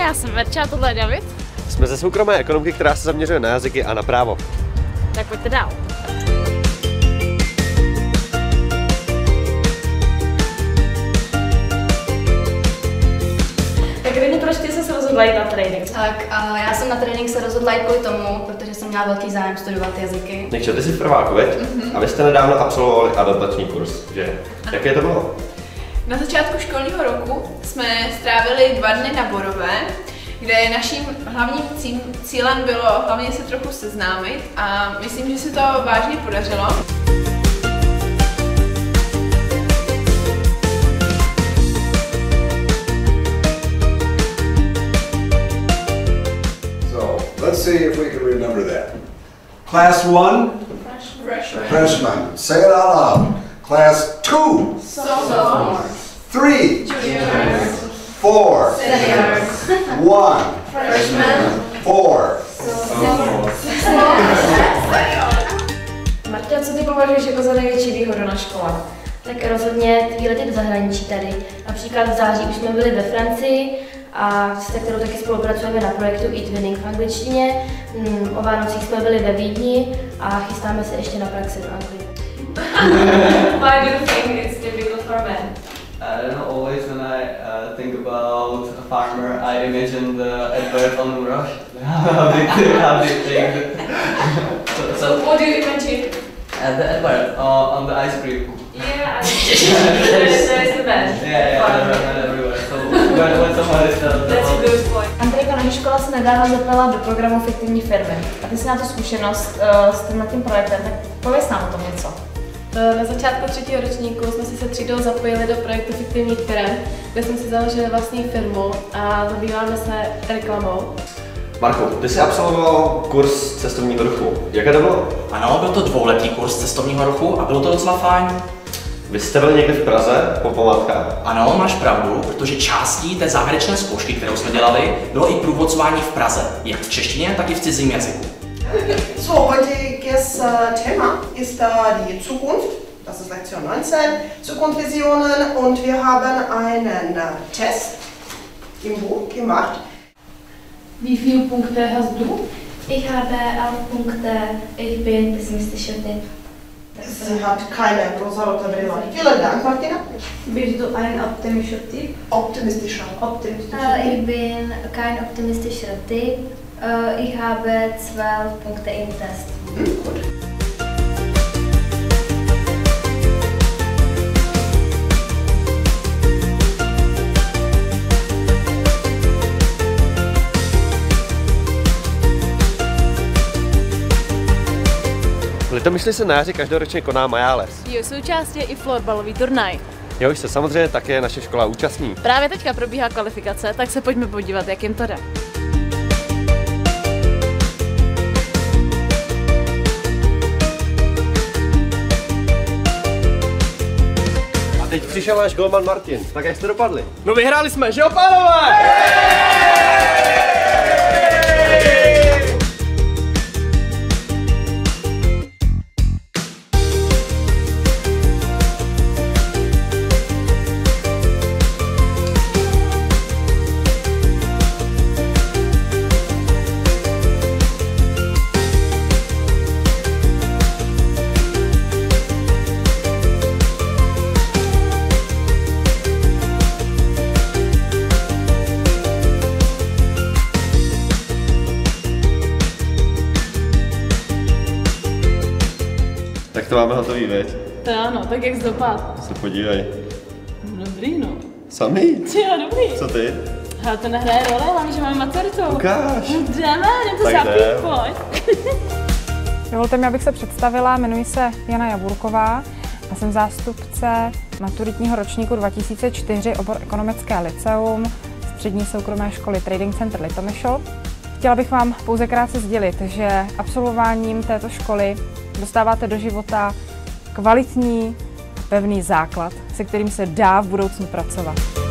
já jsem Verča a tohle je David. Jsme ze soukromé ekonomky, která se zaměřuje na jazyky a na právo. Tak pojďte dál. Tak Rini, proč ty jsi se rozhodla jít na trénink? Tak já jsem na trénink se rozhodla jít kvůli tomu, protože jsem měla velký zájem studovat jazyky. Nikčo, ty jsi v prváku, veď? A vy jste nedávno absolvovali adaptační kurz, že? Jaké to bylo? Na začátku školního roku jsme strávili 2 dny na Borové, kde naším hlavním cílem bylo hlavně se trochu seznámit a myslím, že se to vážně podařilo. Let's see if we can remember that. Class 1? Freshman. Say it out loud. Class 2? Sophomore. 3? Juniors. 4? Seniors. 1? Freshmen. 4? Marta, co ty považuješ jako za největší výhodu na škole? Tak rozhodně ty výlety do zahraničí tady. Například v září už jsme byli ve Francii a se kterou taky spolupracujeme na projektu eTwinning v angličtině. O Vánocích jsme byli ve Vídni a chystáme se ještě na praxi do Anglie. Why do you think it's difficult for men? I don't know, always when I think about a farmer, I imagine the advert on Rush. how they think So what do you imagine? the advert on the ice cream. Yeah, there's the man. Yeah, they're everywhere. So when someone is That's a good point. Andrejka, naše škola se nedávno zapala do programu Fiktivní firmy. A ty jsi na tu zkušenost s tím projektem, tak pověz nám o tom něco. Na začátku 3. ročníku jsme se třídou zapojili do projektu Fiktivních firem, kde jsme si založili vlastní firmu a zabýváme se reklamou. Marku, ty jsi absolvoval kurz cestovního ruchu. Jaké to bylo? Ano, byl to 2letý kurz cestovního ruchu a bylo to docela fajn. Vy jste byli někdy v Praze po památkách? Ano, máš pravdu, protože částí té závěrečné zkoušky, kterou jsme dělali, bylo i průvodcování v Praze, jak v češtině, tak i v cizím jazyku. So, heutiges Thema ist die Zukunft. Das ist Lektion 19, Zukunftsvisionen, und wir haben einen Test im Buch gemacht. Wie viele Punkte hast du? Ich habe 11 Punkte, ich bin pessimistisch Typ. Sie hat keine rosa-rote Brille. Vielen Dank, Martina. Bist du ein optimistischer Typ? Optimistischer. Ich bin kein optimistischer Typ. Ich habe 12 Punkte im Test. Gut. V Litomyšli se na jaře každoročně koná Majáles. Jeho součástí je i florbalový turnaj. Jehož se samozřejmě také naše škola účastní. Právě teďka probíhá kvalifikace, tak se pojďme podívat, jak jim to jde. A teď přišel náš golman Martin. Tak jak jste dopadli? No vyhráli jsme, že jo, pánové? Tak to máme hotový, veď? To ano, tak jak jsi dopadl? Se podívej. Dobrý, no. Samý? Jo, dobrý. Co ty? Ale to nehraje roli, hlavně, že máme maturitu. Ukáž. Jdeme, to Tak zápít, jdem. pojď. Dovolte mi, abych se představila, jmenuji se Jana Jaburková a jsem zástupce maturitního ročníku 2004 obor ekonomické lyceum střední soukromé školy Trading Center Litomyšl. Chtěla bych vám pouze krátce sdělit, že absolvováním této školy dostáváte do života kvalitní, pevný základ, se kterým se dá v budoucnu pracovat.